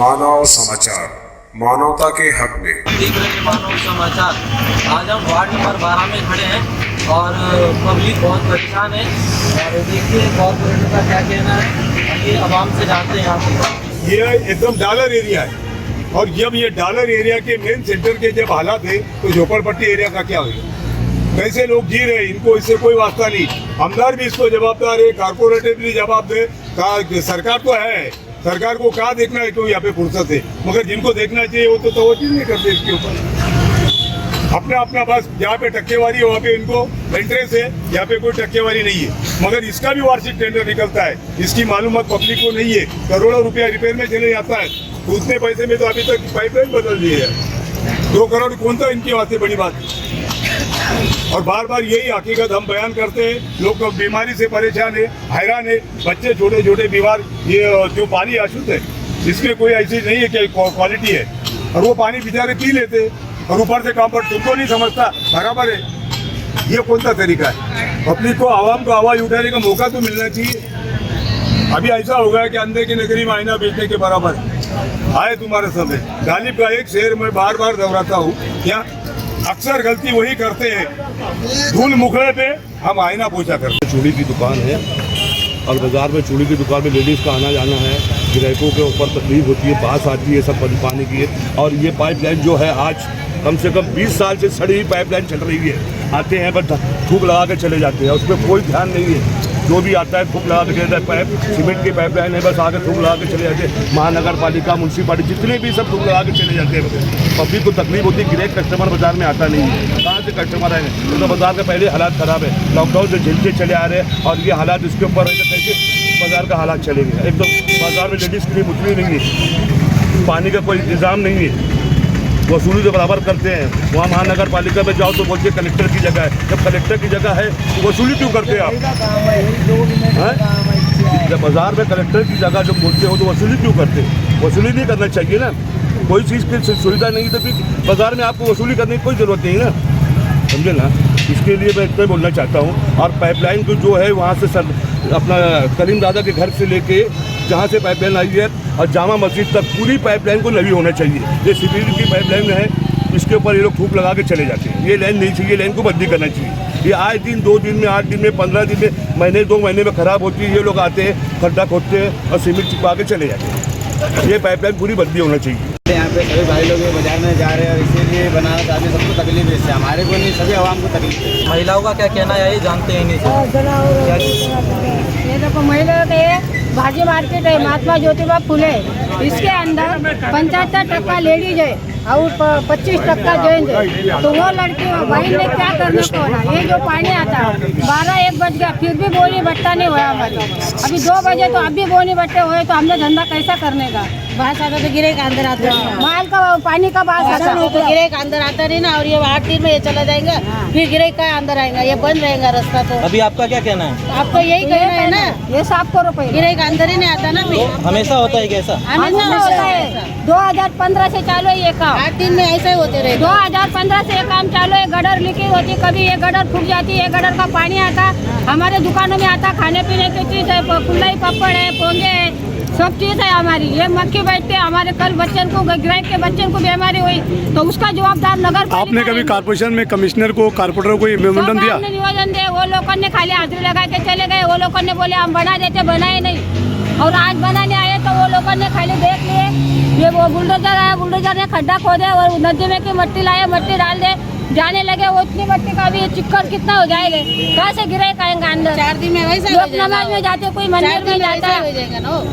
मानव समाचार, मानवता के हक में। देख रहे हैं मानव समाचार। आज हम वार्ड नंबर 12 में खड़े हैं और पब्लिक बहुत परेशान है। और देखिए कॉर्पोरेटर का क्या कहना है, ये आवाम से जानते हैं। यहाँ पे ये एकदम डॉलर एरिया है और जब ये डॉलर एरिया के मेन सेंटर के जब हालात है तो झोपड़पट्टी एरिया का क्या होगा? कैसे लोग जी रहे हैं, इनको इससे कोई वास्ता नहीं। आमदार भी इसको जवाबदार है, कारपोरेटर भी जवाब दे, सरकार तो है, सरकार को क्या देखना है, क्यों यहाँ पे फुर्सत है, मगर जिनको देखना चाहिए वो तो तवज्जो नहीं करते इसके ऊपर। अपना अपना बस जहाँ पे टक्केवारी है वहाँ पे इनको इंटरेस्ट है, यहाँ पे कोई टक्केवारी नहीं है। मगर इसका भी वार्षिक टेंडर निकलता है, इसकी मालूमात पब्लिक को नहीं है। करोड़ों रुपया रिपेयर में चले जाता है, उतने पैसे में तो अभी तक पाइपलाइन बदल दी है। 2 करोड़ कौन सा इनकी वास्ते बड़ी बात। और बार बार यही हकीकत हम बयान करते हैं। लोग बीमारी से परेशान है, हैरान है, बच्चे छोटे छोटे बीमार। ये जो पानी अशुद्ध है, इसमें कोई ऐसी नहीं है कि क्वालिटी है, और वो पानी बेचारे पी लेते और ऊपर से काम पर तुमको नहीं समझता बराबर है। ये कौन सा तरीका है? पब्लिक को, आवाम को आवाज उठाने का मौका तो मिलना चाहिए। अभी ऐसा हो गया कि अंधे की नगरी में आईना बेचने के बराबर आए तुम्हारे समय। गालिब का एक शहर में बार बार दोहराता हूँ, क्या अक्सर गलती वही करते हैं, धूल मुखड़े पे हम आईना पोछा करते हैं। चूड़ी की दुकान है और बाजार में चूड़ी की दुकान में लेडीज़ का आना जाना है, ग्राहकों के ऊपर तकलीफ होती है, बास आती है सब पानी की है। और ये पाइपलाइन जो है आज कम से कम 20 साल से सड़ी हुई पाइपलाइन चल रही है। आते हैं बस थूक लगा के चले जाते हैं, उस पर कोई ध्यान नहीं है। जो भी आता है थूक लगा के चले जाता है। पाइप सीमेंट की पाइपलाइन है, बस आगे थूक लगा के चले जाते हैं। महानगर पालिका, म्यूनसिपालिटी जितने भी सब थूक लगा के चले जाते हैं। पब्लिक को तकलीफ होती है, ग्राहक कस्टमर बाजार में आता नहीं है। कहाँ से कस्टमर आएंगे? तो बाजार का पहले हालात ख़राब है, लॉकडाउन से झेलते चले आ रहे हैं और ये हालात इसके ऊपर है तो कैसे बाजार का हालात चलेंगे? एकदम बाजार में लेडीज़ की मुश्किल नहीं है, पानी का कोई इंतज़ाम नहीं है, वसूली तो बराबर करते हैं। वहाँ महानगर पालिका में जाओ तो बोलते कलेक्टर की जगह है। जब कलेक्टर की जगह है तो वसूली क्यों करते हैं आप? जब बाजार में कलेक्टर की जगह जो बोलते हो तो वसूली क्यों करते? वसूली नहीं करना चाहिए ना। कोई चीज़ की सुविधा नहीं तो फिर बाजार में आपको वसूली करने की कोई ज़रूरत नहीं ना, समझे ना। इसके लिए मैं इतना बोलना चाहता हूँ। और पाइपलाइन को जो है वहाँ से अपना करीम दादा के घर से लेके जहाँ से पाइपलाइन आई है और जामा मस्जिद तक पूरी पाइपलाइन को नवी होना चाहिए। ये सीपीडी की पाइपलाइन है, इसके ऊपर ये लोग थूक लगा के चले जाते हैं। ये लाइन नहीं चाहिए, लाइन को बदली करना चाहिए। ये आए दिन 2 दिन में, 8 दिन में, 15 दिन में, महीने 2 महीने में ख़राब होती है। ये लोग आते हैं, खड्डा खोदते हैं और सीमेंट चिपका के चले जाते हैं। ये पाइपलाइन पूरी बदली होना चाहिए। यहाँ पे सभी भाई लोग बाजार में जा रहे हैं और इसीलिए बनाना चाहते हैं। सबको तकलीफ है इससे, हमारे को नहीं, सभी आवाम को तकलीफ है। महिलाओं का क्या कहना है, ये जानते हैं नहीं। ये देखो महिलाओं के भाजी मार्केट है, महात्मा ज्योतिबा फुले, इसके अंदर 75% लेडीज है और 25% जेंट्स है। तो वो लड़की बहन ने क्या करने को ना, ये जो पानी आता है 12-1 बज गया फिर भी बोनी बट्टा नहीं हुआ हमारे। अभी 2 बजे तो अभी बोनी बट्टे हुए तो हमने धंधा कैसा करने का? बास आता तो गिरे का अंदर आता है, माल का पानी का बास आता नहीं तो गिरे का अंदर आता नहीं ना। और ये 8 दिन में ये चला जाएगा, फिर गिरे का अंदर आएगा, ये बंद रहेगा रास्ता। तो अभी आपका क्या कहना है? आपको यही कहना है ना, ये साफ करो पहले। गिरे का अंदर ही नहीं आता ना। तो हमेशा होता है कैसा? हमेशा होता है। 2015 से चालू है ये काम। 8 दिन में ऐसा ही होते रहे। 2015 से ये काम चालू है। गडर लीकेज होती, कभी ये गडर फूक जाती है, गडर का पानी आता हमारे दुकानों में आता। खाने पीने की चीज़ है, खुलाई पपड़ है, पोंगे है, सब चीज़ है हमारी। ये मक्खी बैठते हमारे, कल बच्चन को, ग्राहक के बच्चन को बीमारी हुई तो उसका जवाबदार नगर। आपने कभी कारपोरेशन में कमिश्नर को, कारपोरेटर को मेमोरेंडम दिया? निवेदन दे, वो लोगों ने खाली हाजिरी लगा के चले गए। वो लोगों ने बोले हम बना देते, बनाए नहीं। और आज बनाने आए तो वो लोगों ने खाली देख लिए। ये वो बुलडोजर आया, बुलडोजर ने खड्डा खोदे और नदी में की मट्टी लाए, मट्टी डाल दे, जाने लगे। वो इतनी मट्टी का भी चिक्कर कितना हो जाएगा? कहाँ से गिरे खाएंगे अंदर? 4 दिन में वैसा लोग नमाज में जाते, कोई मंदिर में जाता है,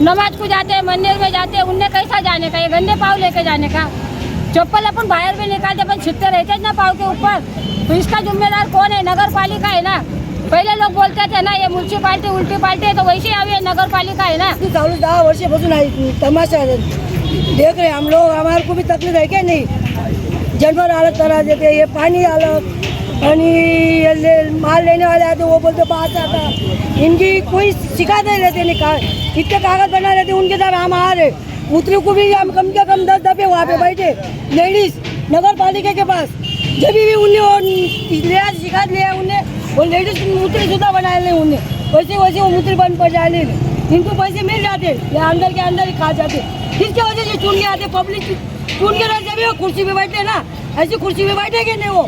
नमाज को जाते हैं, मंदिर में जाते हैं, उनने कैसा जाने का? ये गंदे पाँव लेके जाने का? चप्पल अपन बाहर भी निकालते, अपन छिपते रहते ना पाँव के ऊपर। तो इसका जिम्मेदार कौन है? नगर पालिका है ना। पहले लोग बोलते थे ना ये म्युनिसिपालिटी उलटी पाल्टी है, तो वैसे अभी नगर पालिका है ना। 10 वर्षापासून तमाशा देख रहे हम लोग, हमारे को भी तकलीफ है क्या? नहीं, जानवर अलग करा देते, ये पानी अलग, और माल लेने वाले आते वो बोलते बात आता। इनकी कोई शिकायत नहीं लेते, नहीं इतने कागज बना लेते उनके साथ। हम आ रहे उतरे को भी हम कम से कम 10 दफे वहाँ पे बैठे लेडीज नगर पालिका के पास। जब भी उन्हें शिकायत लिया, उन्हें वो लेडीज मूत्री सुधा बनाए नहीं, उन्हें वैसे वो मूत्री बंद पड़ जाए। इनको पैसे मिल जाते या अंदर के अंदर ही खा जाते। किसके वजह से चुन के आते, पब्लिक चुन के रह, जब वो कुर्सी पे बैठे ना, ऐसी कुर्सी पे बैठेंगे नहीं वो।